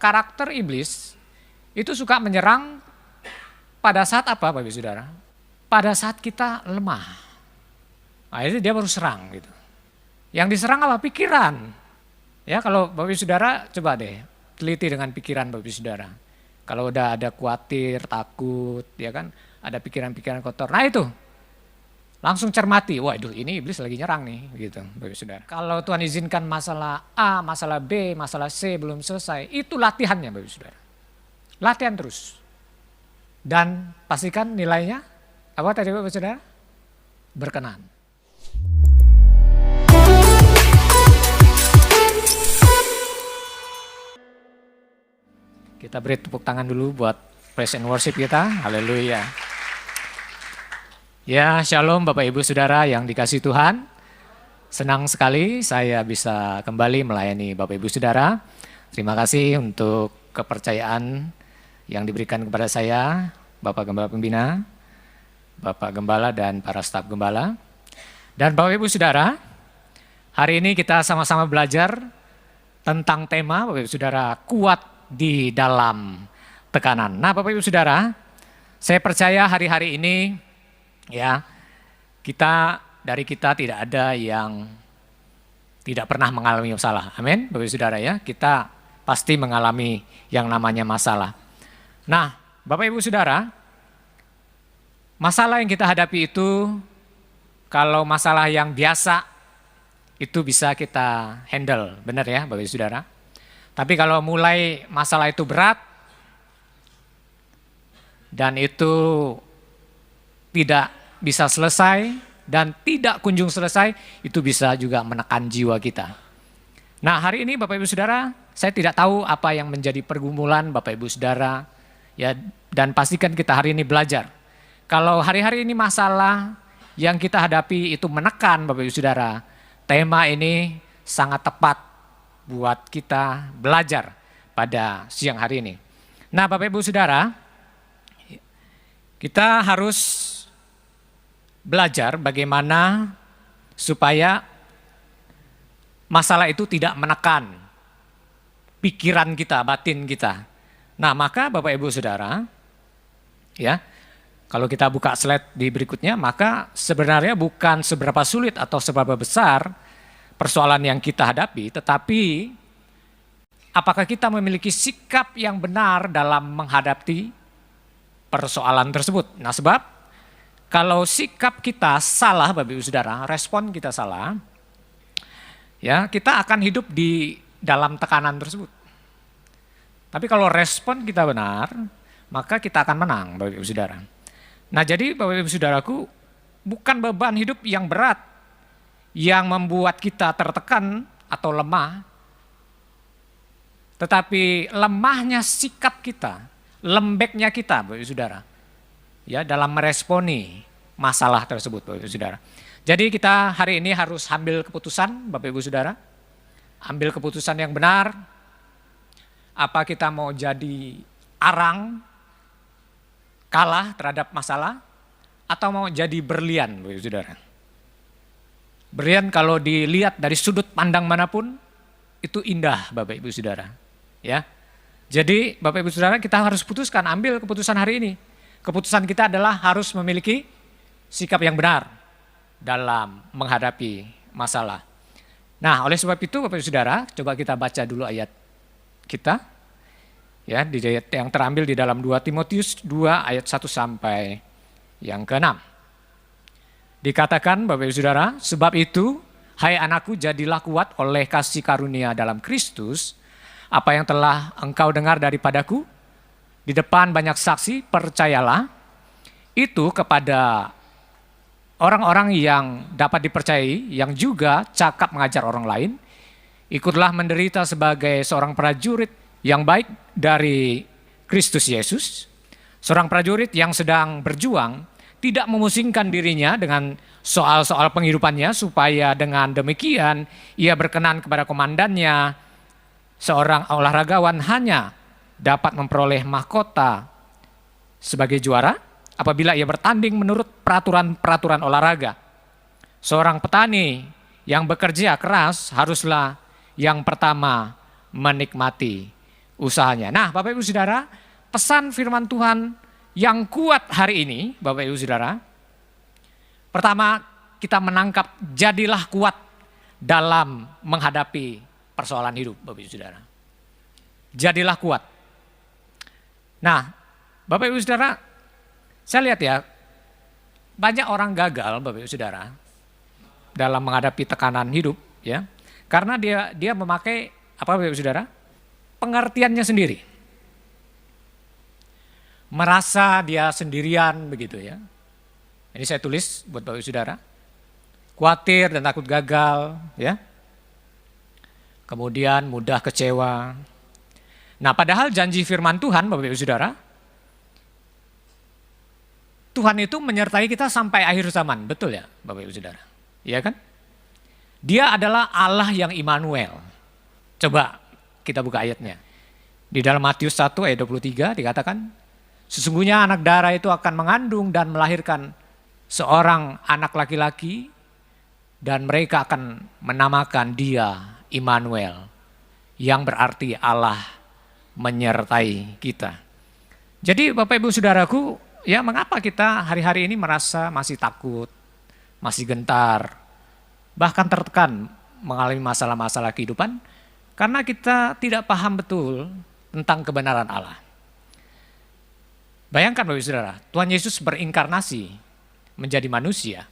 karakter iblis itu suka menyerang pada saat apa Bapak Ibu Saudara? Pada saat kita lemah. Nah itu dia baru serang gitu. Yang diserang apa? Pikiran. Ya kalau Bapak Ibu Saudara coba deh teliti dengan pikiran Bapak Ibu Saudara. Kalau udah ada khawatir, takut, ya kan, ada pikiran-pikiran kotor. Nah itu langsung cermati, waduh ini iblis lagi nyerang nih gitu Bapak Ibu Saudara. Kalau Tuhan izinkan masalah A, masalah B, masalah C belum selesai, itu latihannya Bapak Ibu Saudara. Latihan terus. Dan pastikan nilainya, apa tadi Bapak Ibu Saudara? Berkenan. Kita beri tepuk tangan dulu buat praise and worship kita, haleluya. Ya, shalom Bapak Ibu Saudara yang dikasihi Tuhan. Senang sekali saya bisa kembali melayani Bapak Ibu Saudara. Terima kasih untuk kepercayaan yang diberikan kepada saya, Bapak Gembala Pembina, Bapak Gembala dan para staf Gembala. Dan Bapak Ibu Saudara, hari ini kita sama-sama belajar tentang tema Bapak Ibu Saudara, kuat di dalam tekanan. Nah Bapak Ibu Saudara, saya percaya hari-hari ini ya, dari kita tidak ada yang tidak pernah mengalami masalah. Amin, Bapak Ibu Saudara ya. Kita pasti mengalami yang namanya masalah. Nah, Bapak Ibu Saudara, masalah yang kita hadapi itu kalau masalah yang biasa itu bisa kita handle, benar ya Bapak Ibu Saudara. Tapi kalau mulai masalah itu berat dan itu tidak bisa selesai dan tidak kunjung selesai, itu bisa juga menekan jiwa kita. Nah hari ini Bapak Ibu Saudara, saya tidak tahu apa yang menjadi pergumulan Bapak Ibu Saudara, ya, dan pastikan kita hari ini belajar. Kalau hari-hari ini masalah yang kita hadapi itu menekan Bapak Ibu Saudara, tema ini sangat tepat buat kita belajar pada siang hari ini. Nah Bapak Ibu Saudara, kita harus belajar bagaimana supaya masalah itu tidak menekan pikiran kita, batin kita. Nah maka Bapak Ibu Saudara, ya, kalau kita buka slide di berikutnya, maka sebenarnya bukan seberapa sulit atau seberapa besar persoalan yang kita hadapi, tetapi apakah kita memiliki sikap yang benar dalam menghadapi persoalan tersebut. Nah sebab kalau sikap kita salah Bapak Ibu Saudara, respon kita salah, ya kita akan hidup di dalam tekanan tersebut. Tapi kalau respon kita benar, maka kita akan menang Bapak Ibu Saudara. Nah jadi Bapak Ibu Saudaraku, bukan beban hidup yang berat yang membuat kita tertekan atau lemah, tetapi lemahnya sikap kita, lembeknya kita Bapak Ibu Saudara, ya dalam meresponi masalah tersebut Bapak Ibu Saudara. Jadi kita hari ini harus ambil keputusan Bapak Ibu Saudara, ambil keputusan yang benar. Apa kita mau jadi arang, kalah terhadap masalah, atau mau jadi berlian Bapak Ibu Saudara. Berlian kalau dilihat dari sudut pandang manapun itu indah Bapak Ibu Saudara, ya. Jadi Bapak Ibu Saudara, kita harus putuskan, ambil keputusan hari ini. Keputusan kita adalah harus memiliki sikap yang benar dalam menghadapi masalah. Nah, oleh sebab itu Bapak Ibu Saudara, coba kita baca dulu ayat kita. Ya, di ayat yang terambil di dalam 2 Timotius 2 ayat 1 sampai yang ke-6. Dikatakan Bapak Ibu Saudara, sebab itu hai anakku jadilah kuat oleh kasih karunia dalam Kristus, apa yang telah engkau dengar daripadaku, di depan banyak saksi, percayalah, itu kepada orang-orang yang dapat dipercayai, yang juga cakap mengajar orang lain, ikutlah menderita sebagai seorang prajurit yang baik dari Kristus Yesus, seorang prajurit yang sedang berjuang, tidak memusingkan dirinya dengan soal-soal penghidupannya, supaya dengan demikian ia berkenan kepada komandannya. Seorang olahragawan hanya dapat memperoleh mahkota sebagai juara apabila ia bertanding menurut peraturan-peraturan olahraga. Seorang petani yang bekerja keras haruslah yang pertama menikmati usahanya. Nah, Bapak Ibu Saudara, pesan firman Tuhan yang kuat hari ini, Bapak Ibu Saudara. Pertama, kita menangkap jadilah kuat dalam menghadapi persoalan hidup, Bapak Ibu Saudara. Jadilah kuat. Nah, Bapak Ibu Saudara, saya lihat ya, banyak orang gagal, Bapak Ibu Saudara, dalam menghadapi tekanan hidup, ya, karena dia memakai apa, Bapak Ibu Saudara, pengertiannya sendiri, merasa dia sendirian begitu ya. Ini saya tulis buat Bapak Ibu Saudara, khawatir dan takut gagal, ya, kemudian mudah kecewa. Nah, padahal janji firman Tuhan, Bapak Ibu Saudara, Tuhan itu menyertai kita sampai akhir zaman, betul ya Bapak Ibu Saudara? Iya kan? Dia adalah Allah yang Immanuel. Coba kita buka ayatnya. Di dalam Matius 1 ayat 23 dikatakan, sesungguhnya anak darah itu akan mengandung dan melahirkan seorang anak laki-laki dan mereka akan menamakan dia Immanuel, yang berarti Allah menyertai kita. Jadi Bapak Ibu Saudaraku, ya mengapa kita hari-hari ini merasa masih takut, masih gentar, bahkan tertekan mengalami masalah-masalah kehidupan, karena kita tidak paham betul tentang kebenaran Allah. Bayangkan Bapak Ibu Saudara, Tuhan Yesus berinkarnasi menjadi manusia.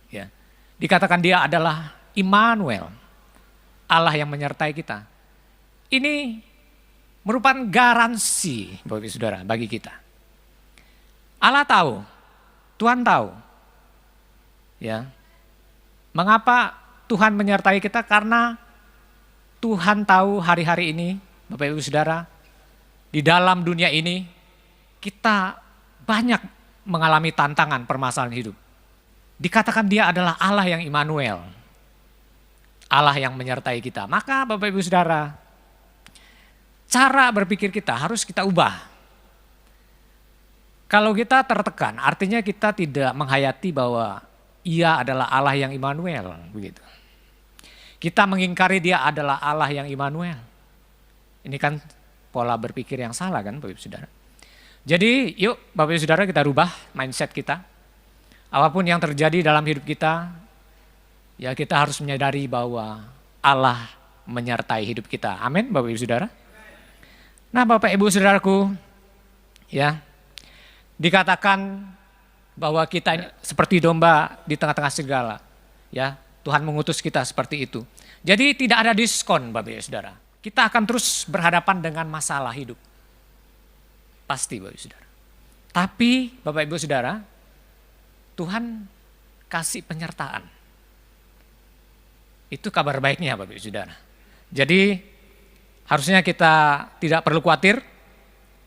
Ya, dikatakan dia adalah Immanuel, Allah yang menyertai kita. Ini merupakan garansi Bapak Ibu Saudara bagi kita. Allah tahu, Tuhan tahu. Ya. Mengapa Tuhan menyertai kita? Karena Tuhan tahu hari-hari ini, Bapak Ibu Saudara, di dalam dunia ini kita banyak mengalami tantangan permasalahan hidup. Dikatakan dia adalah Allah yang Immanuel, Allah yang menyertai kita. Maka Bapak Ibu Saudara, cara berpikir kita harus kita ubah. Kalau kita tertekan, artinya kita tidak menghayati bahwa ia adalah Allah yang Immanuel, begitu. Kita mengingkari dia adalah Allah yang Immanuel. Ini kan pola berpikir yang salah kan Bapak Ibu Saudara. Jadi yuk Bapak Ibu Saudara, kita rubah mindset kita. Apapun yang terjadi dalam hidup kita, ya kita harus menyadari bahwa Allah menyertai hidup kita. Amin Bapak Ibu Saudara. Nah Bapak Ibu Saudaraku, ya, dikatakan bahwa kita ini seperti domba di tengah-tengah serigala. Ya, Tuhan mengutus kita seperti itu. Jadi tidak ada diskon Bapak Ibu Saudara. Kita akan terus berhadapan dengan masalah hidup. Pasti Bapak Ibu Saudara. Tapi Bapak Ibu Saudara, Tuhan kasih penyertaan. Itu kabar baiknya Bapak Ibu Saudara. Jadi harusnya kita tidak perlu khawatir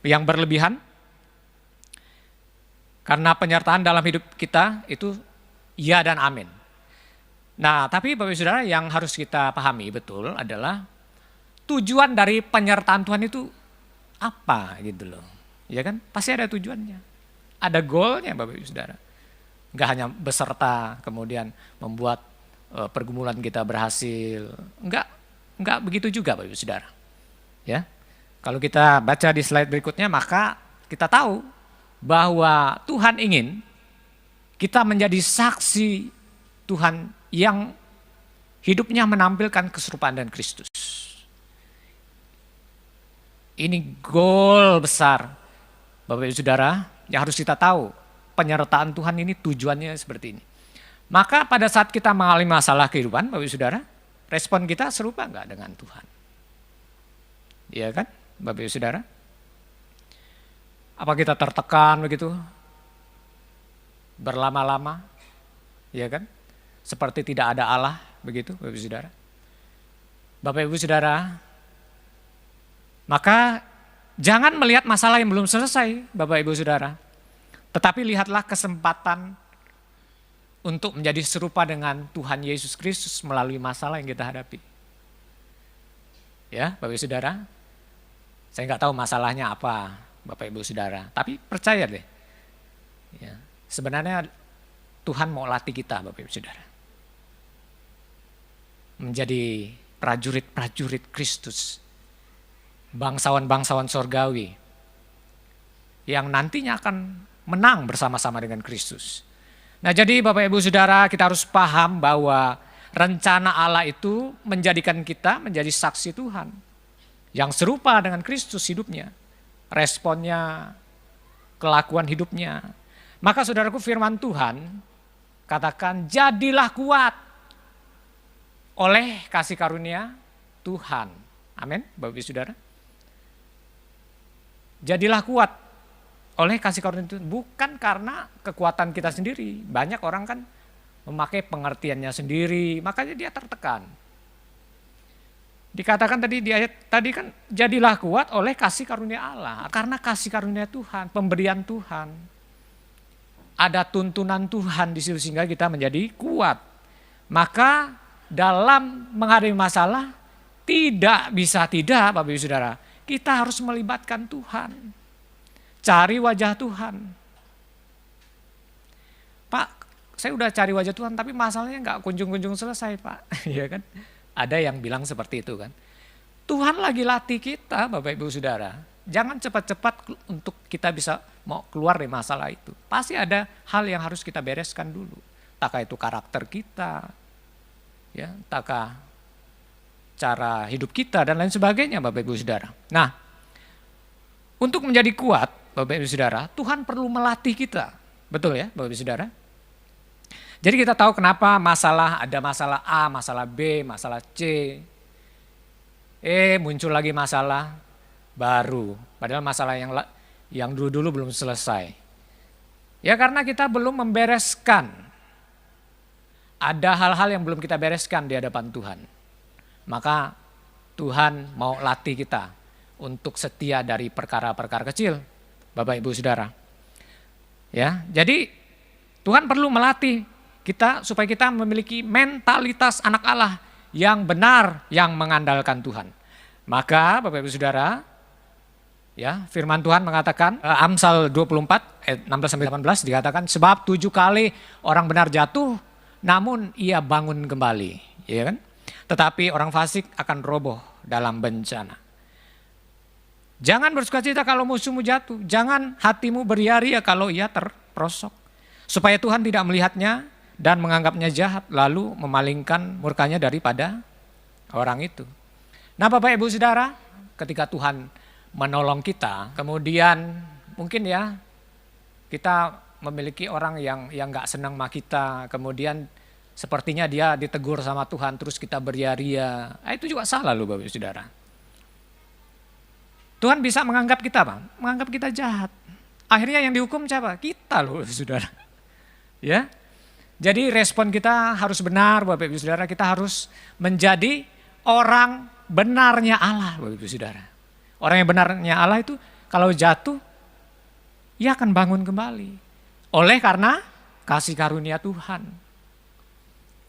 yang berlebihan. Karena penyertaan dalam hidup kita itu ya dan amin. Nah, tapi Bapak Ibu Saudara, yang harus kita pahami betul adalah tujuan dari penyertaan Tuhan itu apa gitu loh. Ya kan? Pasti ada tujuannya. Ada goalnya Bapak Ibu Saudara. Enggak hanya beserta kemudian membuat pergumulan kita berhasil. Enggak begitu juga Bapak Ibu Saudara. Ya. Kalau kita baca di slide berikutnya, maka kita tahu bahwa Tuhan ingin kita menjadi saksi Tuhan yang hidupnya menampilkan keserupaan dengan Kristus. Ini goal besar Bapak Ibu Saudara yang harus kita tahu. Penyertaan Tuhan ini tujuannya seperti ini. Maka pada saat kita mengalami masalah kehidupan Bapak Ibu Saudara, respon kita serupa enggak dengan Tuhan? Iya kan Bapak Ibu Saudara? Apa kita tertekan begitu? Berlama-lama, ya kan? Seperti tidak ada Allah, begitu Bapak Ibu Saudara. Bapak Ibu Saudara, maka jangan melihat masalah yang belum selesai, Bapak Ibu Saudara. Tetapi lihatlah kesempatan untuk menjadi serupa dengan Tuhan Yesus Kristus melalui masalah yang kita hadapi. Ya, Bapak Ibu Saudara, saya nggak tahu masalahnya apa, Bapak Ibu Saudara, tapi percaya deh, ya, sebenarnya Tuhan mau latih kita Bapak Ibu Saudara. Menjadi prajurit-prajurit Kristus bangsawan-bangsawan sorgawi yang nantinya akan menang bersama-sama dengan Kristus. Nah, jadi Bapak Ibu Saudara, kita harus paham bahwa rencana Allah itu menjadikan kita menjadi saksi Tuhan yang serupa dengan Kristus hidupnya, responnya, kelakuan hidupnya. Maka saudaraku, firman Tuhan katakan, jadilah kuat oleh kasih karunia Tuhan. Amin, Bapak Ibu Saudara. Jadilah kuat oleh kasih karunia Tuhan, bukan karena kekuatan kita sendiri. Banyak orang kan memakai pengertiannya sendiri, makanya dia tertekan. Dikatakan tadi di ayat tadi kan, jadilah kuat oleh kasih karunia Allah. Karena kasih karunia Tuhan, pemberian Tuhan. Ada tuntunan Tuhan di situ sehingga kita menjadi kuat. Maka dalam menghadapi masalah, tidak bisa tidak Bapak Ibu Saudara, kita harus melibatkan Tuhan. Cari wajah Tuhan. Pak, saya udah cari wajah Tuhan tapi masalahnya nggak kunjung-kunjung selesai Pak. Ya kan? Ada yang bilang seperti itu kan. Tuhan lagi latih kita Bapak Ibu Saudara. Jangan cepat-cepat untuk kita bisa mau keluar dari masalah itu. Pasti ada hal yang harus kita bereskan dulu. Entahkah itu karakter kita, ya, entahkah cara hidup kita dan lain sebagainya Bapak Ibu Saudara. Nah, untuk menjadi kuat Bapak Ibu Saudara, Tuhan perlu melatih kita. Betul ya Bapak Ibu Saudara? Jadi kita tahu kenapa ada masalah A, masalah B, masalah C. Muncul lagi masalah baru. Padahal masalah yang dulu-dulu belum selesai. Ya karena kita belum membereskan. Ada hal-hal yang belum kita bereskan di hadapan Tuhan. Maka Tuhan mau latih kita untuk setia dari perkara-perkara kecil. Bapak Ibu Saudara. Ya, jadi Tuhan perlu melatih kita supaya kita memiliki mentalitas anak Allah yang benar, yang mengandalkan Tuhan. Maka Bapak Ibu Saudara, ya, firman Tuhan mengatakan, Amsal 24 ayat 16-18 dikatakan, sebab 7 kali orang benar jatuh, namun ia bangun kembali. Ya kan? Tetapi orang fasik akan roboh dalam bencana. Jangan bersukacita kalau musuhmu jatuh. Jangan hatimu beria-ria kalau ia terperosok. Supaya Tuhan tidak melihatnya dan menganggapnya jahat, lalu memalingkan murkanya daripada orang itu. Nah Bapak Ibu Saudara, ketika Tuhan menolong kita, kemudian mungkin ya kita memiliki orang yang gak senang sama kita, kemudian sepertinya dia ditegur sama Tuhan, terus kita beria-ria. Itu juga salah loh Bapak Ibu Saudara. Tuhan bisa menganggap kita apa? Menganggap kita jahat. Akhirnya yang dihukum siapa? Kita loh Saudara. Ya. Jadi respon kita harus benar Bapak Ibu Saudara. Kita harus menjadi orang benarnya Allah Bapak Ibu Saudara. Orang yang benarnya Allah itu kalau jatuh, ia akan bangun kembali. Oleh karena kasih karunia Tuhan.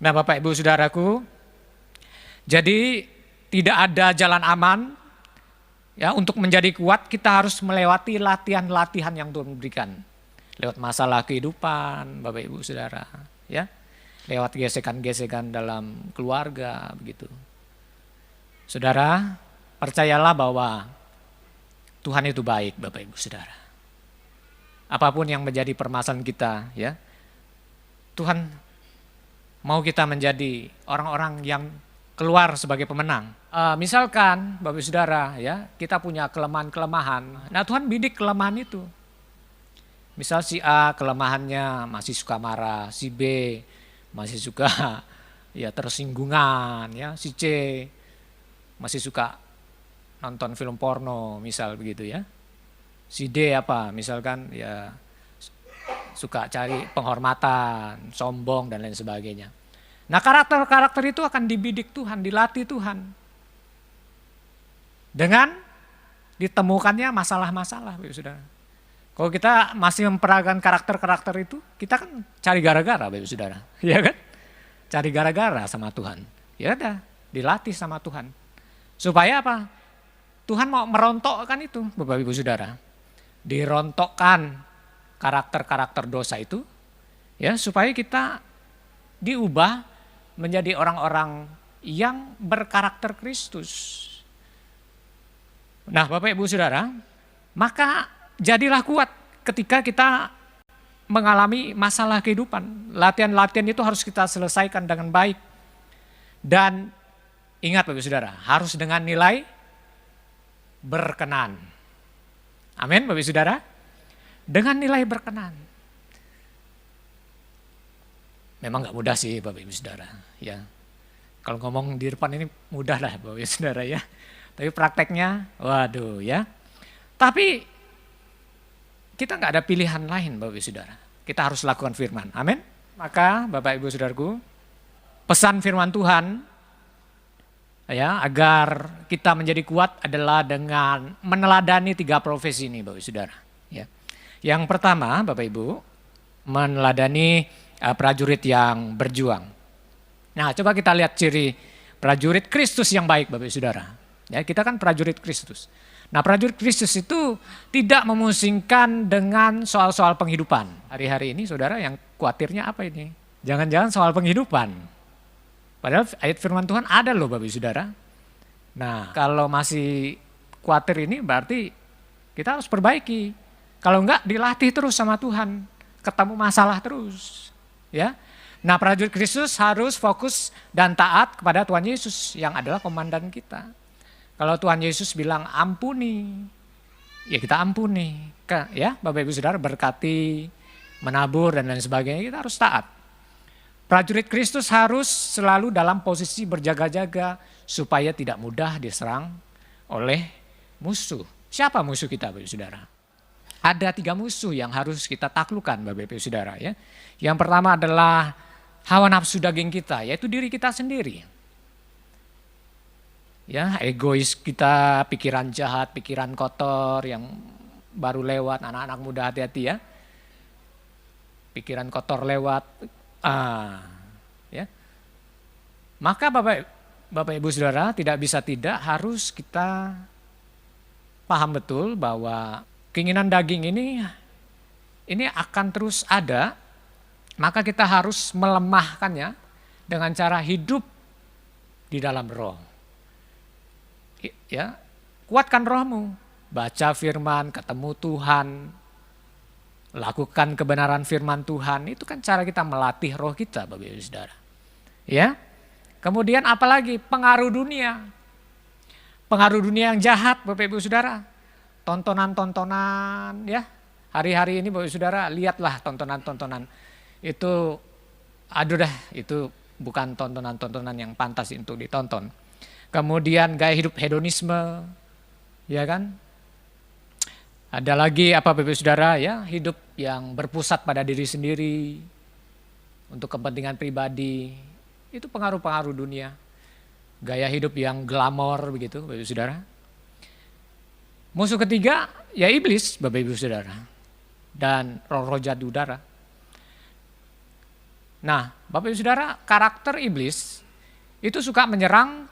Nah Bapak Ibu Saudaraku, jadi tidak ada jalan aman. Ya, untuk menjadi kuat kita harus melewati latihan-latihan yang Tuhan berikan. Lewat masalah kehidupan, Bapak Ibu Saudara, ya. Lewat gesekan-gesekan dalam keluarga begitu. Saudara, percayalah bahwa Tuhan itu baik, Bapak Ibu Saudara. Apapun yang menjadi permasalahan kita, ya. Tuhan mau kita menjadi orang-orang yang keluar sebagai pemenang. Misalkan Bapak Ibu Saudara, ya, kita punya kelemahan-kelemahan. Nah Tuhan bidik kelemahan itu. Misal si A kelemahannya masih suka marah, si B masih suka ya tersinggungan, ya, si C masih suka nonton film porno, misal begitu ya. Si D apa? Misalkan ya suka cari penghormatan, sombong dan lain sebagainya. Nah karakter-karakter itu akan dibidik Tuhan, dilatih Tuhan. Dengan ditemukannya masalah-masalah, Bapak Saudara. Kalau kita masih memperagakan karakter-karakter itu, kita kan cari gara-gara, Bapak Saudara. Ya kan? Cari gara-gara sama Tuhan. Ya udah, dilatih sama Tuhan. Supaya apa? Tuhan mau merontokkan itu, Bapak Ibu Saudara. Dirontokkan karakter-karakter dosa itu, ya, supaya kita diubah menjadi orang-orang yang berkarakter Kristus. Nah Bapak Ibu Saudara, maka jadilah kuat ketika kita mengalami masalah kehidupan. Latihan-latihan itu harus kita selesaikan dengan baik. Dan ingat Bapak Ibu Saudara, harus dengan nilai berkenan. Amin Bapak Ibu Saudara. Dengan nilai berkenan. Memang gak mudah sih Bapak Ibu Saudara. Ya. Kalau ngomong di depan ini mudah lah Bapak Ibu Saudara ya. Tapi prakteknya, waduh ya. Tapi kita nggak ada pilihan lain Bapak Ibu Saudara. Kita harus lakukan firman. Amin. Maka Bapak Ibu Saudaraku, pesan firman Tuhan ya agar kita menjadi kuat adalah dengan meneladani 3 profesi ini Bapak Ibu Saudara. Ya. Yang pertama Bapak Ibu, meneladani prajurit yang berjuang. Nah coba kita lihat ciri prajurit Kristus yang baik Bapak Ibu Saudara. Ya, kita kan prajurit Kristus. Nah prajurit Kristus itu tidak memusingkan dengan soal-soal penghidupan. Hari-hari ini saudara yang khawatirnya apa ini? Jangan-jangan soal penghidupan. Padahal ayat firman Tuhan ada loh Bapak Ibu Saudara. Nah kalau masih khawatir ini berarti kita harus perbaiki. Kalau enggak dilatih terus sama Tuhan. Ketemu masalah terus. Ya. Nah prajurit Kristus harus fokus dan taat kepada Tuhan Yesus yang adalah komandan kita. Kalau Tuhan Yesus bilang ampuni, ya kita ampuni. Ya, Bapak Ibu Saudara berkati, menabur dan lain sebagainya, kita harus taat. Prajurit Kristus harus selalu dalam posisi berjaga-jaga supaya tidak mudah diserang oleh musuh. Siapa musuh kita Bapak Ibu Saudara? Ada 3 musuh yang harus kita taklukkan Bapak Ibu Saudara ya. Yang pertama adalah hawa nafsu daging kita, yaitu diri kita sendiri. Ya, egois kita, pikiran jahat, pikiran kotor yang baru lewat, anak-anak muda hati-hati ya. Pikiran kotor lewat, ya. Maka Bapak Ibu Saudara tidak bisa tidak harus kita paham betul bahwa keinginan daging ini akan terus ada, maka kita harus melemahkannya dengan cara hidup di dalam roh. Ya, kuatkan rohmu, baca firman, ketemu Tuhan, lakukan kebenaran firman Tuhan, itu kan cara kita melatih roh kita Bapak Ibu Saudara. Ya. Kemudian apalagi pengaruh dunia. Pengaruh dunia yang jahat Bapak Ibu Saudara. Tontonan-tontonan ya. Hari-hari ini Bapak Ibu Saudara lihatlah tontonan-tontonan. Itu aduh dah, itu bukan tontonan-tontonan yang pantas untuk ditonton. Kemudian gaya hidup hedonisme, ya kan? Ada lagi apa Bapak Saudara ya, hidup yang berpusat pada diri sendiri untuk kepentingan pribadi. Itu pengaruh-pengaruh dunia. Gaya hidup yang glamor begitu Bapak Saudara. Musuh ketiga ya iblis Bapak Ibu Saudara. Dan roh-roh jahat di udara. Nah, Bapak Ibu Saudara, karakter iblis itu suka menyerang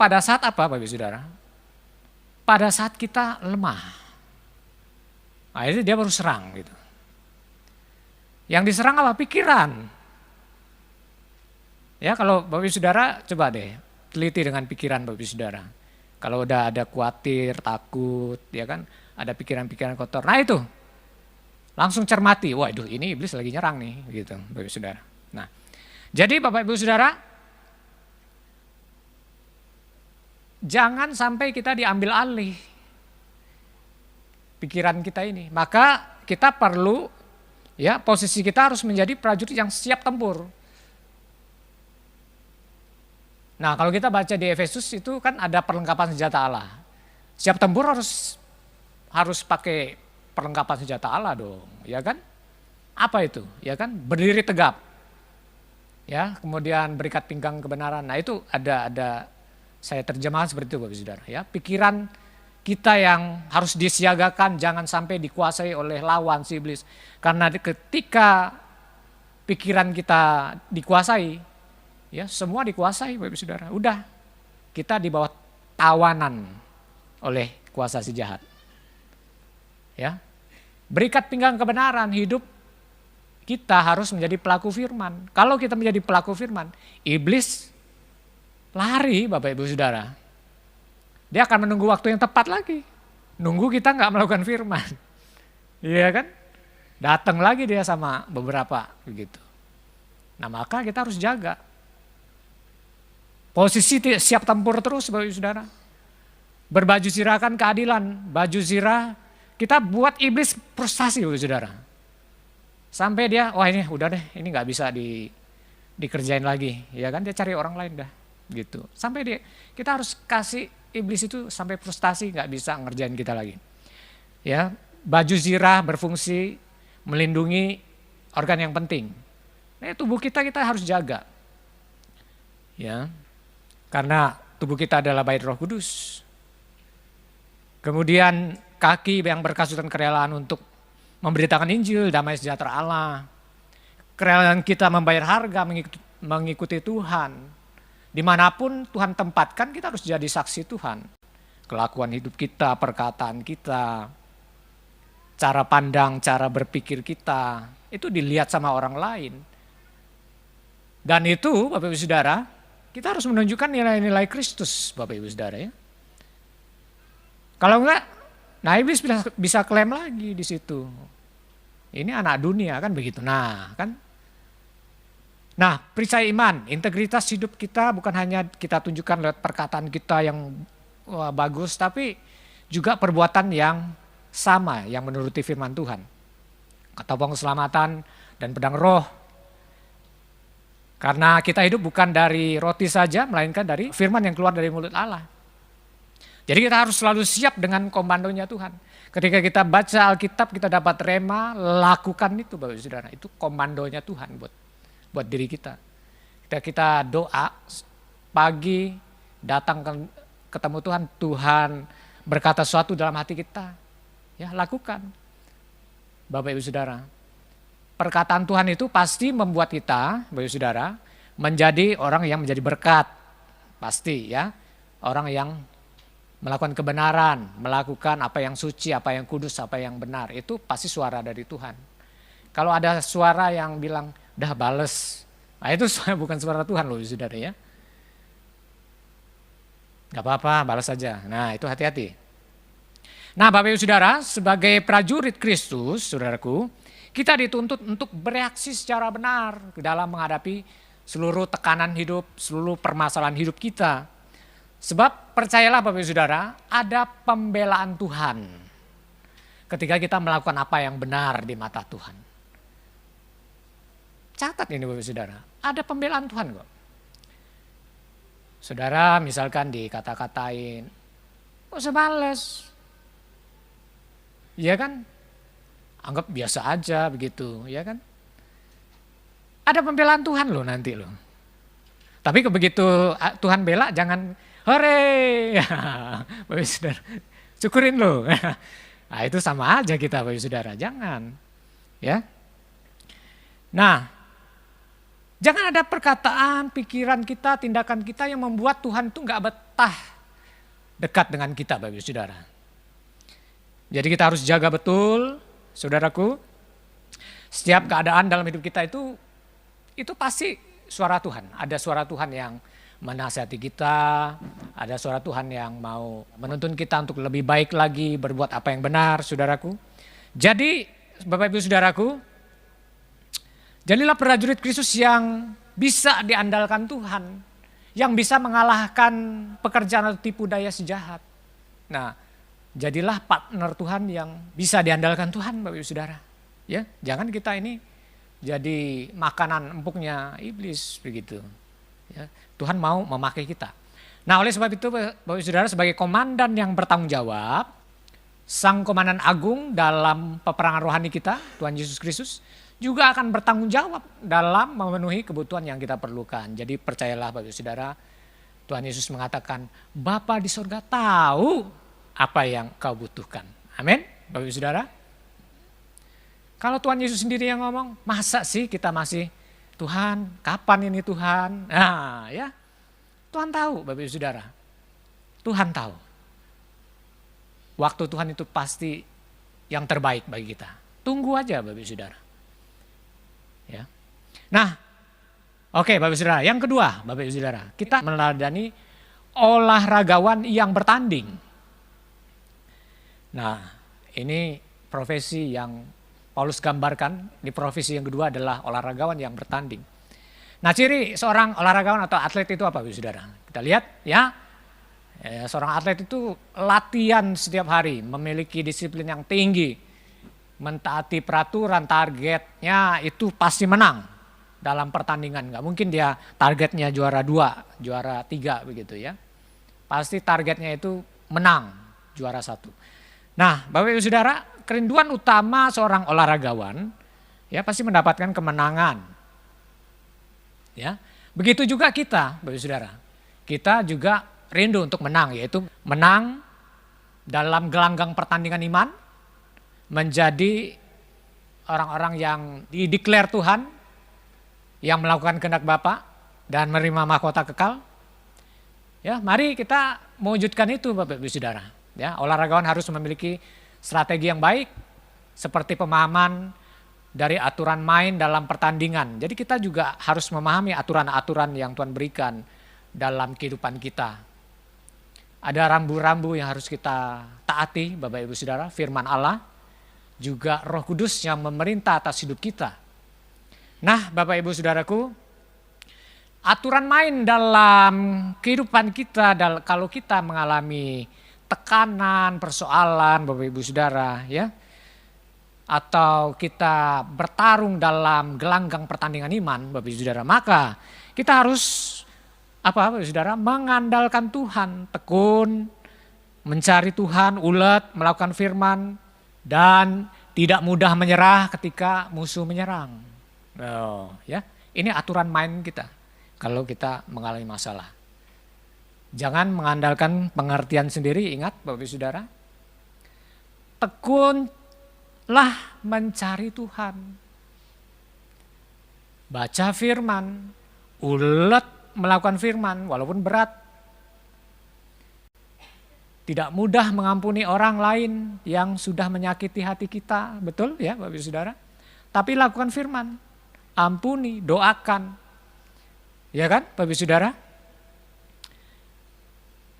pada saat apa Bapak Ibu Saudara? Pada saat kita lemah. Nah itu dia baru serang gitu. Yang diserang apa? Pikiran. Ya kalau Bapak Ibu Saudara coba deh teliti dengan pikiran Bapak Ibu Saudara. Kalau udah ada khawatir, takut, ya kan, ada pikiran-pikiran kotor. Nah itu langsung cermati. Waduh ini iblis lagi nyerang nih gitu Bapak Ibu Saudara. Nah jadi Bapak Ibu Saudara, jangan sampai kita diambil alih pikiran kita ini. Maka kita perlu ya posisi kita harus menjadi prajurit yang siap tempur. Nah kalau kita baca di Efesus itu kan ada perlengkapan senjata Allah. Siap tempur harus pakai perlengkapan senjata Allah dong, ya kan? Apa itu? Ya kan? Berdiri tegap. Ya, kemudian berikat pinggang kebenaran. Nah itu ada saya terjemahkan seperti itu Bapak Saudara ya. Pikiran kita yang harus disiagakan jangan sampai dikuasai oleh lawan si iblis. Karena ketika pikiran kita dikuasai, ya semua dikuasai Bapak Saudara. Udah kita di bawah tawanan oleh kuasa si jahat. Ya. Berikat pinggang kebenaran, hidup kita harus menjadi pelaku firman. Kalau kita menjadi pelaku firman, iblis lari Bapak Ibu Saudara. Dia akan menunggu waktu yang tepat lagi. Nunggu kita nggak melakukan firman. Iya kan? Datang lagi dia sama beberapa begitu. Nah maka kita harus jaga. Posisi siap tempur terus Bapak Ibu Saudara. Berbaju zirah kan keadilan. Baju zirah kita buat iblis frustasi Bapak Ibu Saudara. Sampai dia, wah ini udah deh, ini nggak bisa dikerjain lagi. Ya kan, dia cari orang lain dah. Gitu. Sampai kita harus kasih iblis itu sampai frustasi nggak bisa ngerjain kita lagi. Ya, baju zirah berfungsi melindungi organ yang penting. Nah, tubuh kita harus jaga. Ya. Karena tubuh kita adalah bait Roh Kudus. Kemudian kaki yang berkasutan kerelaan untuk memberitakan Injil, damai sejahtera Allah. Kerelaan kita membayar harga mengikuti Tuhan. Dimanapun Tuhan tempatkan kita harus jadi saksi Tuhan. Kelakuan hidup kita, perkataan kita, cara pandang, cara berpikir kita, itu dilihat sama orang lain. Dan itu Bapak Ibu Saudara, kita harus menunjukkan nilai-nilai Kristus Bapak Ibu Saudara ya. Kalau enggak, nah iblis bisa klaim lagi di situ. Ini anak dunia kan begitu. Nah kan. Nah perisai iman, integritas hidup kita bukan hanya kita tunjukkan lewat perkataan kita yang bagus. Tapi juga perbuatan yang sama yang menuruti firman Tuhan. Ketopong keselamatan dan pedang roh. Karena kita hidup bukan dari roti saja, melainkan dari firman yang keluar dari mulut Allah. Jadi kita harus selalu siap dengan komandonya Tuhan. Ketika kita baca Alkitab, kita dapat rema, lakukan itu Bapak Ibu Saudara. Itu komandonya Tuhan buat diri kita. Kita doa pagi, datang ketemu Tuhan, Tuhan berkata sesuatu dalam hati kita. Ya, lakukan. Bapak Ibu Saudara. Perkataan Tuhan itu pasti membuat kita, Bapak Ibu Saudara, menjadi orang yang menjadi berkat. Pasti ya. Orang yang melakukan kebenaran, melakukan apa yang suci, apa yang kudus, apa yang benar. Itu pasti suara dari Tuhan. Kalau ada suara yang bilang, udah bales. Nah itu bukan suara Tuhan loh saudara ya. Gak apa-apa, balas saja. Nah itu hati-hati. Nah Bapak Ibu Saudara, sebagai prajurit Kristus, saudaraku, kita dituntut untuk bereaksi secara benar dalam menghadapi seluruh tekanan hidup, seluruh permasalahan hidup kita. Sebab percayalah Bapak Ibu Saudara, ada pembelaan Tuhan ketika kita melakukan apa yang benar di mata Tuhan. Catat ini Bapak Ibu Saudara, ada pembelaan Tuhan kok. Saudara misalkan dikata-katain, kok usah bales. Iya kan? Anggap biasa aja begitu, ya kan? Ada pembelaan Tuhan loh nanti loh. Tapi begitu Tuhan bela jangan hore, Bapak Ibu Saudara, syukurin loh. Nah itu sama aja kita Bapak Ibu Saudara, jangan. Ya. Nah, jangan ada perkataan, pikiran kita, tindakan kita yang membuat Tuhan tuh gak betah dekat dengan kita Bapak Ibu Saudara. Jadi kita harus jaga betul, saudaraku. Setiap keadaan dalam hidup kita itu pasti suara Tuhan. Ada suara Tuhan yang menasihati kita, ada suara Tuhan yang mau menuntun kita untuk lebih baik lagi, berbuat apa yang benar, saudaraku. Jadi, Bapak Ibu Saudaraku, jadilah prajurit Kristus yang bisa diandalkan Tuhan, yang bisa mengalahkan pekerjaan atau tipu daya si jahat. Nah, jadilah partner Tuhan yang bisa diandalkan Tuhan, Bapak Ibu Saudara. Ya, jangan kita ini jadi makanan empuknya iblis begitu. Ya, Tuhan mau memakai kita. Nah oleh sebab itu Bapak Ibu Saudara sebagai komandan yang bertanggung jawab, Sang Komandan Agung dalam peperangan rohani kita, Tuhan Yesus Kristus, juga akan bertanggung jawab dalam memenuhi kebutuhan yang kita perlukan. Jadi percayalah Bapak Ibu Saudara, Tuhan Yesus mengatakan, Bapa di sorga tahu apa yang kau butuhkan. Amin, Bapak Ibu Saudara. Kalau Tuhan Yesus sendiri yang ngomong, masa sih kita masih, Tuhan kapan ini Tuhan? Nah ya, Tuhan tahu Bapak Ibu Saudara. Tuhan tahu. Waktu Tuhan itu pasti yang terbaik bagi kita. Tunggu aja Bapak Ibu Saudara. Ya. Nah, oke Bapak Ibu Saudara. Yang kedua Bapak Ibu Saudara, kita meneladani olahragawan yang bertanding. Nah, ini profesi yang Paulus gambarkan. Di profesi yang kedua adalah olahragawan yang bertanding. Nah, ciri seorang olahragawan atau atlet itu apa, saudara? Kita lihat ya, seorang atlet itu latihan setiap hari, memiliki disiplin yang tinggi, mentaati peraturan, targetnya itu pasti menang dalam pertandingan. Nggak mungkin dia targetnya juara 2, juara 3 begitu ya. Pasti targetnya itu menang, juara 1. Nah, Bapak Ibu Saudara, kerinduan utama seorang olahragawan ya pasti mendapatkan kemenangan. Ya, begitu juga kita, Bapak Ibu Saudara. Kita juga rindu untuk menang, yaitu menang dalam gelanggang pertandingan iman, menjadi orang-orang yang dideklar Tuhan, yang melakukan kehendak Bapa dan menerima mahkota kekal. Ya, mari kita mewujudkan itu, Bapak Ibu Saudara. Ya, olahragawan harus memiliki strategi yang baik, seperti pemahaman dari aturan main dalam pertandingan. Jadi kita juga harus memahami aturan-aturan yang Tuhan berikan dalam kehidupan kita. Ada rambu-rambu yang harus kita taati, Bapak Ibu Saudara, firman Allah, juga Roh Kudus yang memerintah atas hidup kita. Nah, Bapak Ibu Saudaraku, aturan main dalam kehidupan kita kalau kita mengalami tekanan, persoalan, Bapak Ibu Saudara, ya, atau kita bertarung dalam gelanggang pertandingan iman, Bapak Ibu Saudara, maka kita harus Bapak Ibu Saudara, mengandalkan Tuhan, tekun, mencari Tuhan, ulet, melakukan firman, dan tidak mudah menyerah ketika musuh menyerang. Oh, ya, ini aturan main kita kalau kita mengalami masalah. Jangan mengandalkan pengertian sendiri, ingat Bapak Ibu Saudara. Tekunlah mencari Tuhan. Baca firman, ulet melakukan firman walaupun berat. Tidak mudah mengampuni orang lain yang sudah menyakiti hati kita, betul ya Bapak Ibu Saudara. Tapi lakukan firman, ampuni, doakan. Ya kan Bapak Ibu Saudara?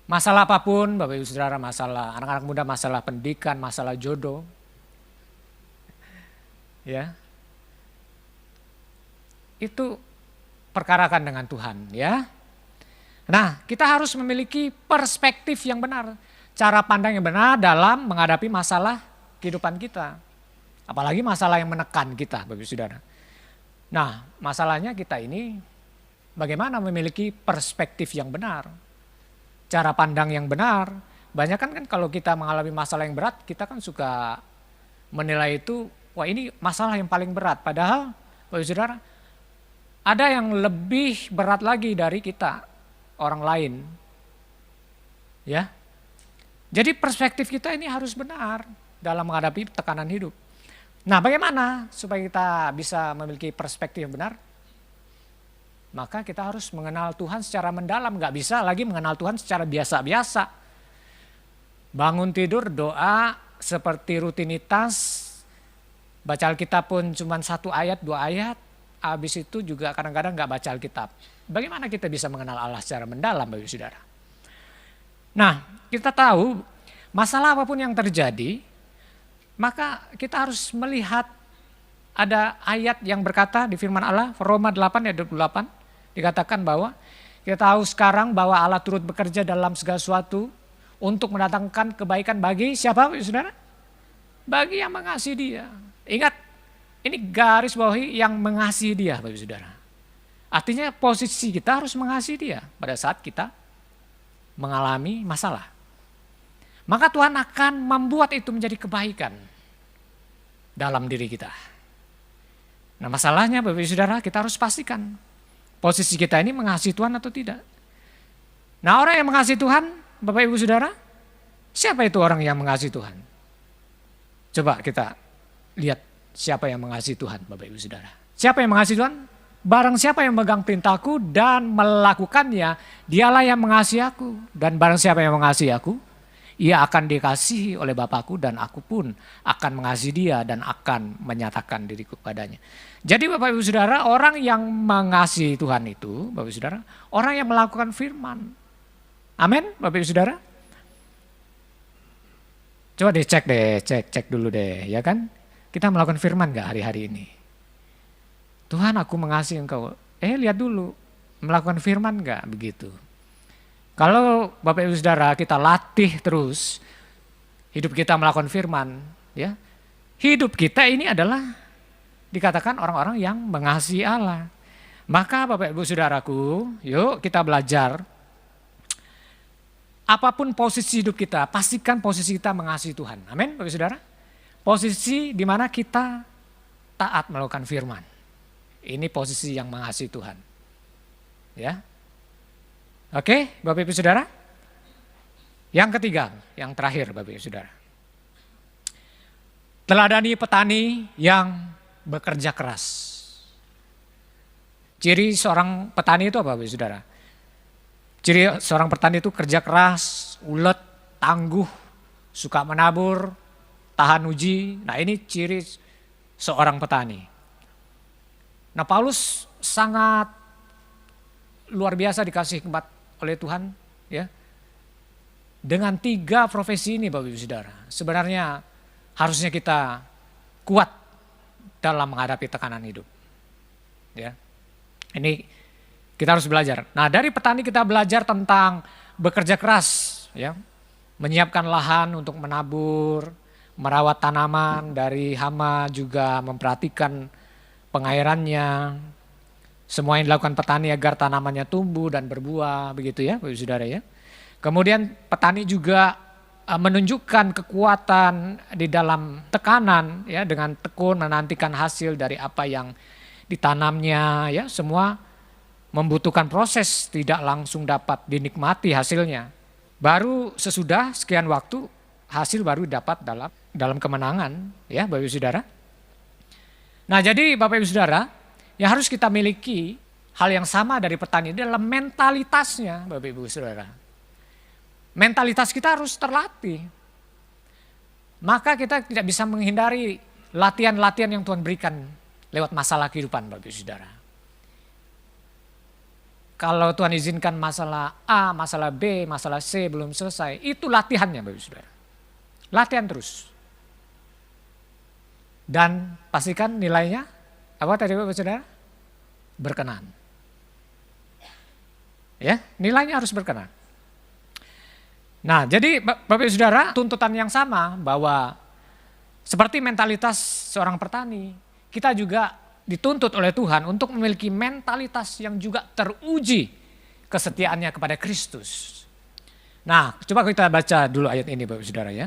Masalah apapun Bapak Ibu Saudara, masalah anak-anak muda, masalah pendidikan, masalah jodoh. Ya. Itu perkarakan dengan Tuhan ya. Nah, kita harus memiliki perspektif yang benar, cara pandang yang benar dalam menghadapi masalah kehidupan kita. Apalagi masalah yang menekan kita, Bapak Ibu Saudara. Nah, masalahnya kita ini bagaimana memiliki perspektif yang benar, cara pandang yang benar. Banyak kan kalau kita mengalami masalah yang berat, kita kan suka menilai itu, wah ini masalah yang paling berat. Padahal, Bapak Ibu Saudara, ada yang lebih berat lagi dari kita, orang lain. Ya. Jadi perspektif kita ini harus benar dalam menghadapi tekanan hidup. Nah, bagaimana supaya kita bisa memiliki perspektif yang benar? Maka kita harus mengenal Tuhan secara mendalam. Gak bisa lagi mengenal Tuhan secara biasa-biasa. Bangun tidur, doa seperti rutinitas. Baca Alkitab pun cuma 1 ayat, 2 ayat. Habis itu juga kadang-kadang gak baca Alkitab. Bagaimana kita bisa mengenal Allah secara mendalam, Bapak Ibu Saudara? Nah, kita tahu masalah apapun yang terjadi, maka kita harus melihat ada ayat yang berkata di firman Allah, Roma 8 ayat 28, dikatakan bahwa kita tahu sekarang bahwa Allah turut bekerja dalam segala sesuatu untuk mendatangkan kebaikan bagi siapa, Bapak Ibu Saudara? Bagi yang mengasihi Dia. Ingat, ini garis bawahi yang mengasihi Dia, Bapak Ibu Saudara. Artinya posisi kita harus mengasihi Dia pada saat kita mengalami masalah. Maka Tuhan akan membuat itu menjadi kebaikan dalam diri kita. Nah, masalahnya Bapak Ibu Saudara, kita harus pastikan posisi kita ini mengasihi Tuhan atau tidak. Nah, orang yang mengasihi Tuhan, Bapak Ibu Saudara, siapa itu orang yang mengasihi Tuhan? Coba kita lihat siapa yang mengasihi Tuhan, Bapak Ibu Saudara. Siapa yang mengasihi Tuhan? Barang siapa yang memegang perintahku dan melakukannya, dialah yang mengasihi aku. Dan barang siapa yang mengasihi aku, ia akan dikasihi oleh Bapakku dan aku pun akan mengasihi dia dan akan menyatakan diriku padanya. Jadi Bapak Ibu Saudara, orang yang mengasihi Tuhan itu, Bapak Ibu Saudara, orang yang melakukan firman. Amin, Bapak Ibu Saudara. Coba deh cek dulu deh, ya kan? Kita melakukan firman gak hari-hari ini? Tuhan, aku mengasihi Engkau. Lihat dulu, melakukan firman gak begitu? Kalau Bapak Ibu Saudara kita latih terus, hidup kita melakukan firman, ya, hidup kita ini adalah dikatakan orang-orang yang mengasihi Allah. Maka Bapak Ibu Saudaraku, yuk kita belajar. Apapun posisi hidup kita, pastikan posisi kita mengasihi Tuhan. Amin, Bapak Ibu Saudara. Posisi di mana kita taat melakukan firman. Ini posisi yang mengasihi Tuhan. Ya. Oke, Bapak Ibu Saudara. Yang ketiga, yang terakhir Bapak Ibu Saudara. Teladani petani yang bekerja keras. Ciri seorang petani itu apa Bapak Ibu Saudara? Ciri seorang petani itu kerja keras, ulet, tangguh, suka menabur, tahan uji. Nah ini ciri seorang petani. Nah Paulus sangat luar biasa dikasih hikmat oleh Tuhan, ya. Dengan 3 profesi ini Bapak Ibu Saudara, sebenarnya harusnya kita kuat dalam menghadapi tekanan hidup. Ya. Ini kita harus belajar. Nah, dari petani kita belajar tentang bekerja keras, ya. Menyiapkan lahan untuk menabur, merawat tanaman dari hama, juga memperhatikan pengairannya. Semua yang dilakukan petani agar tanamannya tumbuh dan berbuah, begitu ya, Bapak Ibu Saudara ya. Kemudian petani juga menunjukkan kekuatan di dalam tekanan, ya, dengan tekun menantikan hasil dari apa yang ditanamnya, ya. Semua membutuhkan proses, tidak langsung dapat dinikmati hasilnya. Baru sesudah sekian waktu hasil baru dapat dalam kemenangan, ya Bapak Ibu Saudara. Nah, jadi Bapak Ibu Saudara, yang harus kita miliki hal yang sama dari petani adalah mentalitasnya Bapak Ibu Saudara. Mentalitas kita harus terlatih. Maka kita tidak bisa menghindari latihan-latihan yang Tuhan berikan lewat masalah kehidupan Bapak Ibu Saudara. Kalau Tuhan izinkan masalah A, masalah B, masalah C belum selesai, itu latihannya Bapak Ibu Saudara. Latihan terus. Dan pastikan nilainya, apa tadi Bapak Ibu Saudara? Berkenan. Ya, nilainya harus berkenan. Nah, jadi Bapak Ibu Saudara, tuntutan yang sama bahwa seperti mentalitas seorang petani, kita juga dituntut oleh Tuhan untuk memiliki mentalitas yang juga teruji kesetiaannya kepada Kristus. Nah, coba kita baca dulu ayat ini Bapak Ibu Saudara ya.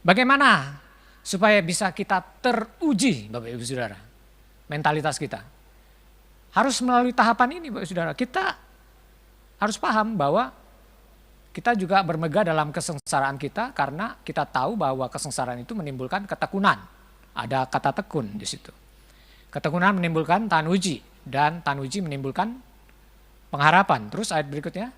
Bagaimana supaya bisa kita teruji Bapak Ibu Saudara, mentalitas kita. Harus melalui tahapan ini Bapak Ibu Saudara. Kita harus paham bahwa kita juga bermegah dalam kesengsaraan kita karena kita tahu bahwa kesengsaraan itu menimbulkan ketekunan. Ada kata tekun di situ. Ketekunan menimbulkan tahan uji dan tahan uji menimbulkan pengharapan. Terus ayat berikutnya.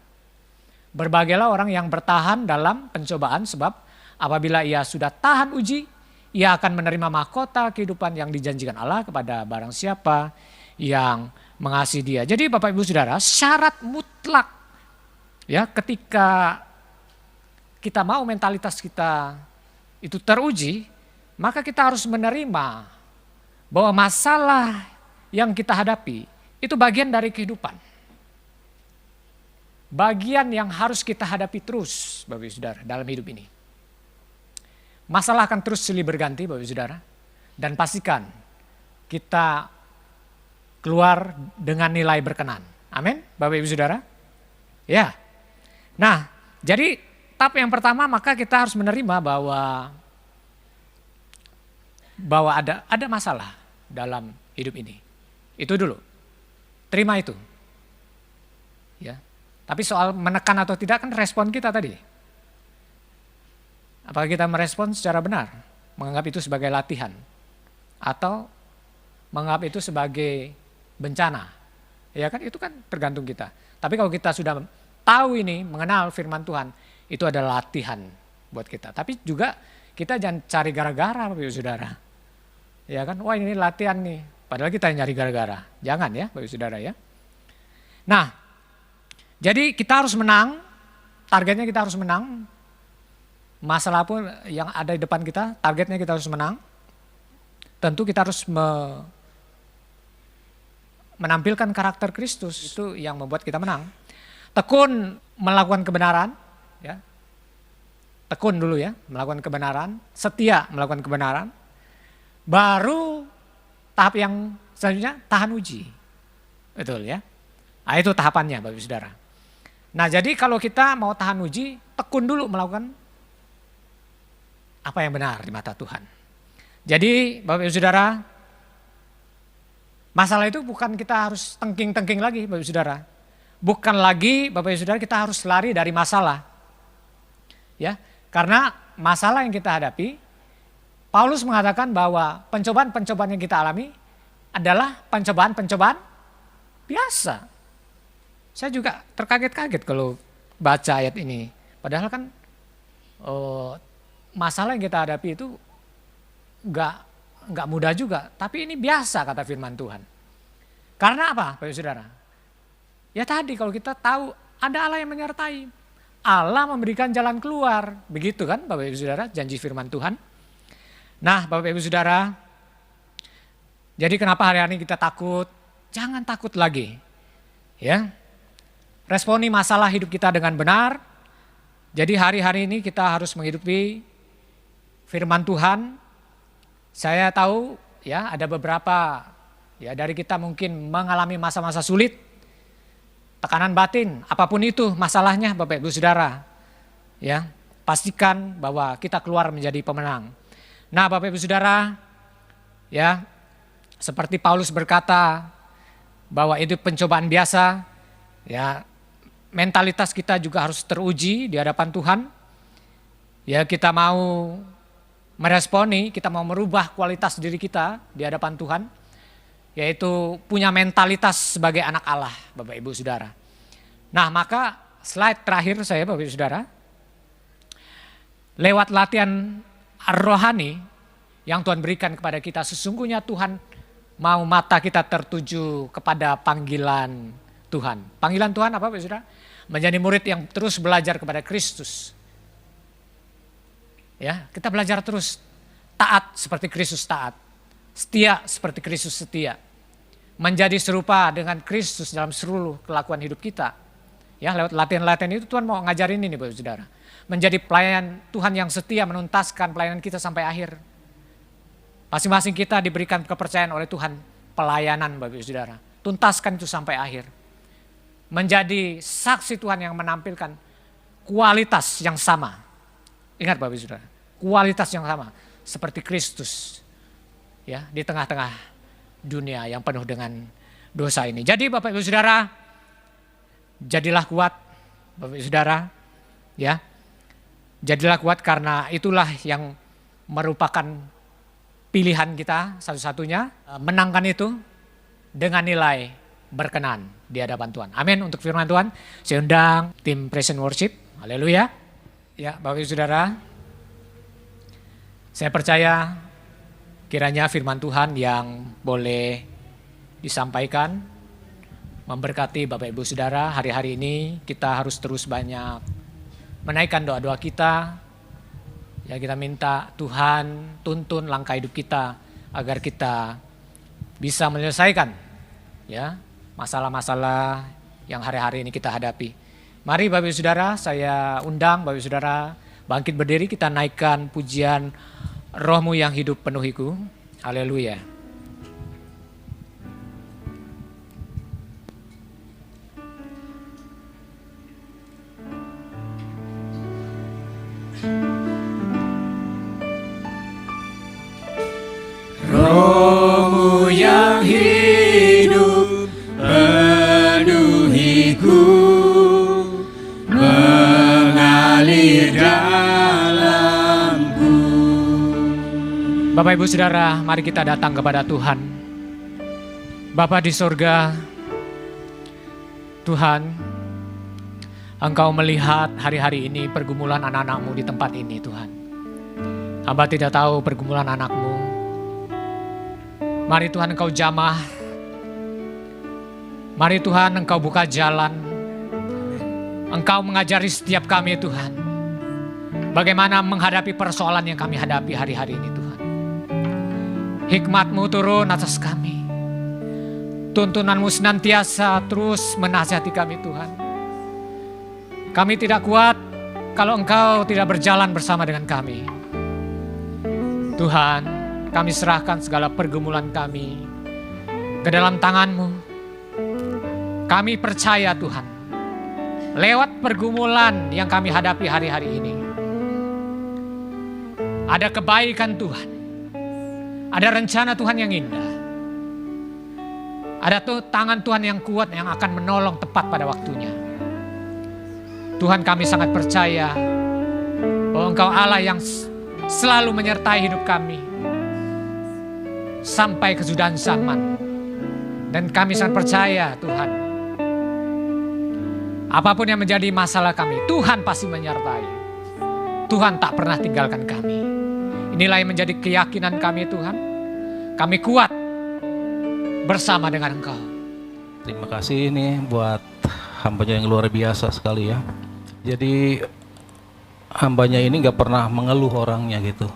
Berbahagialah orang yang bertahan dalam pencobaan sebab apabila ia sudah tahan uji, ia akan menerima mahkota kehidupan yang dijanjikan Allah kepada barang siapa yang mengasihi dia. Jadi Bapak Ibu Saudara, syarat mutlak ya ketika kita mau mentalitas kita itu teruji, maka kita harus menerima bahwa masalah yang kita hadapi itu bagian dari kehidupan. Bagian yang harus kita hadapi terus Bapak Ibu Saudara dalam hidup ini. Masalah akan terus silih berganti Bapak Ibu Saudara. Dan pastikan kita keluar dengan nilai berkenan. Amin Bapak Ibu Saudara. Ya. Nah, jadi tahap yang pertama maka kita harus menerima bahwa ada masalah dalam hidup ini. Itu dulu. Terima itu. Ya. Tapi soal menekan atau tidak kan respon kita tadi. Apakah kita merespon secara benar? Menganggap itu sebagai latihan. Atau menganggap itu sebagai bencana. Ya kan itu kan tergantung kita. Tapi kalau kita sudah tahu ini, mengenal firman Tuhan, itu adalah latihan buat kita. Tapi juga kita jangan cari gara-gara Bapak Ibu Saudara. Ya kan, wah ini latihan nih. Padahal kita nyari gara-gara. Jangan ya Bapak Ibu Saudara ya. Nah, jadi kita harus menang targetnya kita harus menang. Masalah pun yang ada di depan kita, targetnya kita harus menang. Tentu kita harus menampilkan karakter Kristus, itu yang membuat kita menang. Tekun melakukan kebenaran, ya. Tekun dulu ya, melakukan kebenaran, setia melakukan kebenaran. Baru tahap yang selanjutnya tahan uji. Betul ya. Nah, itu tahapannya Bapak Ibu Saudara. Nah, jadi kalau kita mau tahan uji, tekun dulu melakukan apa yang benar di mata Tuhan. Jadi Bapak Ibu Saudara, masalah itu bukan kita harus tengking-tengking lagi Bapak Ibu Saudara. Bukan lagi Bapak Ibu Saudara kita harus lari dari masalah. Ya, karena masalah yang kita hadapi, Paulus mengatakan bahwa pencobaan-pencobaan yang kita alami adalah pencobaan-pencobaan biasa. Saya juga terkaget-kaget kalau baca ayat ini. Padahal kan masalah yang kita hadapi itu nggak mudah juga. Tapi ini biasa kata firman Tuhan. Karena apa Bapak Saudara? Ya tadi kalau kita tahu ada Allah yang menyertai. Allah memberikan jalan keluar. Begitu kan Bapak Ibu Saudara, janji firman Tuhan. Nah Bapak Ibu Saudara, jadi kenapa hari ini kita takut? Jangan takut lagi. Ya, responi masalah hidup kita dengan benar. Jadi hari-hari ini kita harus menghidupi firman Tuhan. Saya tahu ya ada beberapa ya dari kita mungkin mengalami masa-masa sulit. Tekanan batin, apapun itu masalahnya Bapak Ibu Saudara. Ya, pastikan bahwa kita keluar menjadi pemenang. Nah Bapak Ibu Saudara, ya seperti Paulus berkata bahwa itu pencobaan biasa, ya mentalitas kita juga harus teruji di hadapan Tuhan. Ya kita mau meresponi, kita mau merubah kualitas diri kita di hadapan Tuhan, yaitu punya mentalitas sebagai anak Allah Bapak Ibu Saudara. Nah maka slide terakhir saya Bapak Ibu Saudara, lewat latihan rohani yang Tuhan berikan kepada kita, sesungguhnya Tuhan mau mata kita tertuju kepada panggilan Tuhan. Panggilan Tuhan apa Bapak Saudara? Menjadi murid yang terus belajar kepada Kristus. Ya, kita belajar terus taat seperti Kristus taat. Setia seperti Kristus setia. Menjadi serupa dengan Kristus dalam seluruh kelakuan hidup kita. Ya, lewat latihan-latihan itu Tuhan mau ngajarin ini Bapak Saudara. Menjadi pelayan Tuhan yang setia, menuntaskan pelayanan kita sampai akhir. Masing-masing kita diberikan kepercayaan oleh Tuhan pelayanan Bapak Ibu Saudara. Tuntaskan itu sampai akhir. Menjadi saksi Tuhan yang menampilkan kualitas yang sama. Ingat Bapak Ibu Saudara, kualitas yang sama seperti Kristus ya di tengah-tengah dunia yang penuh dengan dosa ini. Jadi Bapak Ibu Saudara, jadilah kuat Bapak Ibu Saudara ya. Jadilah kuat karena itulah yang merupakan pilihan kita satu-satunya, menangkan itu dengan nilai berkenan di hadapan Tuhan. Amin untuk firman Tuhan. Saya undang tim Present Worship. Haleluya. Ya Bapak Ibu Saudara, saya percaya kiranya firman Tuhan yang boleh disampaikan memberkati Bapak Ibu Saudara. Hari-hari ini kita harus terus banyak menaikkan doa-doa kita. Ya kita minta Tuhan tuntun langkah hidup kita agar kita bisa menyelesaikan ya masalah-masalah yang hari-hari ini kita hadapi. Mari Bapak Ibu Saudara, saya undang Bapak Ibu Saudara bangkit berdiri, kita naikkan pujian Rohmu yang hidup penuhiku. Haleluya. Rohmu yang hidup penuhiku, mengalir dalamku. Bapak Ibu Saudara, mari kita datang kepada Tuhan. Bapa di sorga, Tuhan, Engkau melihat hari-hari ini pergumulan anak-anak-Mu di tempat ini Tuhan. Hamba tidak tahu pergumulan anak-Mu. Mari Tuhan Engkau jamah. Mari Tuhan Engkau buka jalan. Engkau mengajari setiap kami Tuhan, bagaimana menghadapi persoalan yang kami hadapi hari-hari ini Tuhan. Hikmat-Mu turun atas kami. Tuntunan-Mu senantiasa terus menasihati kami Tuhan. Kami tidak kuat kalau Engkau tidak berjalan bersama dengan kami. Tuhan, kami serahkan segala pergumulan kami ke dalam tangan-Mu. Kami percaya Tuhan, lewat pergumulan yang kami hadapi hari-hari ini, ada kebaikan Tuhan, ada rencana Tuhan yang indah, ada tuh tangan Tuhan yang kuat yang akan menolong tepat pada waktunya. Tuhan, kami sangat percaya bahwa Engkau Allah yang selalu menyertai hidup kami sampai kesudahan zaman. Dan kami sangat percaya Tuhan, apapun yang menjadi masalah kami, Tuhan pasti menyertai. Tuhan tak pernah tinggalkan kami. Inilah yang menjadi keyakinan kami Tuhan. Kami kuat bersama dengan Engkau. Terima kasih nih buat hambanya yang luar biasa sekali ya. Jadi hambanya ini gak pernah mengeluh orangnya gitu.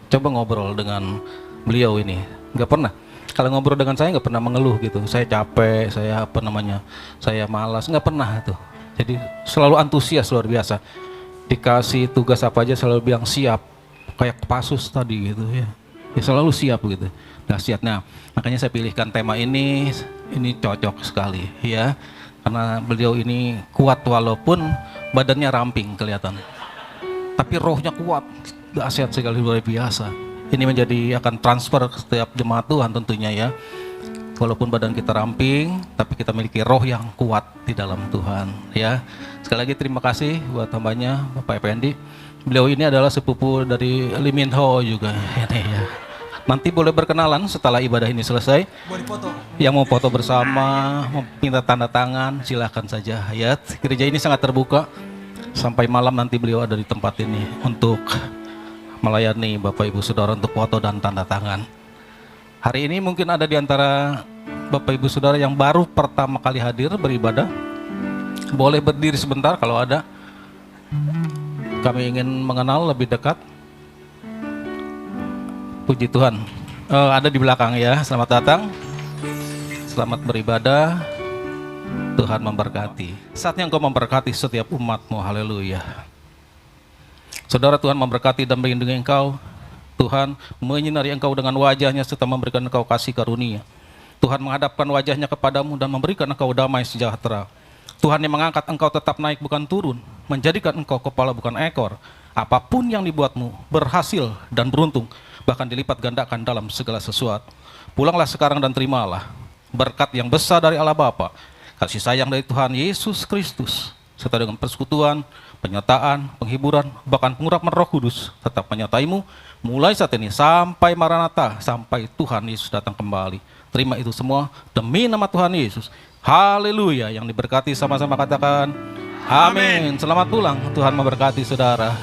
Coba ngobrol dengan beliau ini, gak pernah. Kalau ngobrol dengan saya gak pernah mengeluh gitu. Saya capek, saya malas, gak pernah tuh. Jadi selalu antusias luar biasa. Dikasih tugas apa aja selalu bilang siap. Kayak Pasus tadi gitu ya. Ya selalu siap gitu. Dahsyat. Nah, makanya saya pilihkan tema ini cocok sekali ya. Karena beliau ini kuat walaupun badannya ramping kelihatan. Tapi rohnya kuat, dahsyat sekali, luar biasa. Ini menjadi akan transfer ke setiap jemaat Tuhan tentunya ya. Walaupun badan kita ramping, tapi kita memiliki roh yang kuat di dalam Tuhan ya. Sekali lagi terima kasih buat hambanya Bapak Effendi. Beliau ini adalah sepupu dari Lee Min Ho juga ini ya. Nanti boleh berkenalan setelah ibadah ini selesai. Boleh foto. Yang mau foto bersama, mau minta tanda tangan, silahkan saja ya. Gereja ini sangat terbuka. Sampai malam nanti beliau ada di tempat ini untuk melayani Bapak Ibu Saudara untuk foto dan tanda tangan. Hari ini mungkin ada di antara Bapak Ibu Saudara yang baru pertama kali hadir beribadah. Boleh berdiri sebentar kalau ada. Kami ingin mengenal lebih dekat. Puji Tuhan. Ada di belakang ya. Selamat datang. Selamat beribadah. Tuhan memberkati. Saatnya Engkau memberkati setiap umat-Mu. Haleluya. Saudara, Tuhan memberkati dan melindungi engkau. Tuhan menyinari engkau dengan wajah-Nya serta memberikan engkau kasih karunia. Tuhan menghadapkan wajah-Nya kepadamu dan memberikan engkau damai sejahtera. Tuhan yang mengangkat engkau tetap naik bukan turun, menjadikan engkau kepala bukan ekor. Apapun yang dibuatmu berhasil dan beruntung, bahkan dilipat gandakan dalam segala sesuatu. Pulanglah sekarang dan terimalah berkat yang besar dari Allah Bapa, kasih sayang dari Tuhan Yesus Kristus, serta dengan persekutuan, penyertaan, penghiburan, bahkan pengurapan Roh Kudus tetap menyertaimu mulai saat ini sampai Maranatha, sampai Tuhan Yesus datang kembali. Terima itu semua demi nama Tuhan Yesus. Haleluya. Yang diberkati sama-sama katakan amin. Selamat pulang. Tuhan memberkati saudara.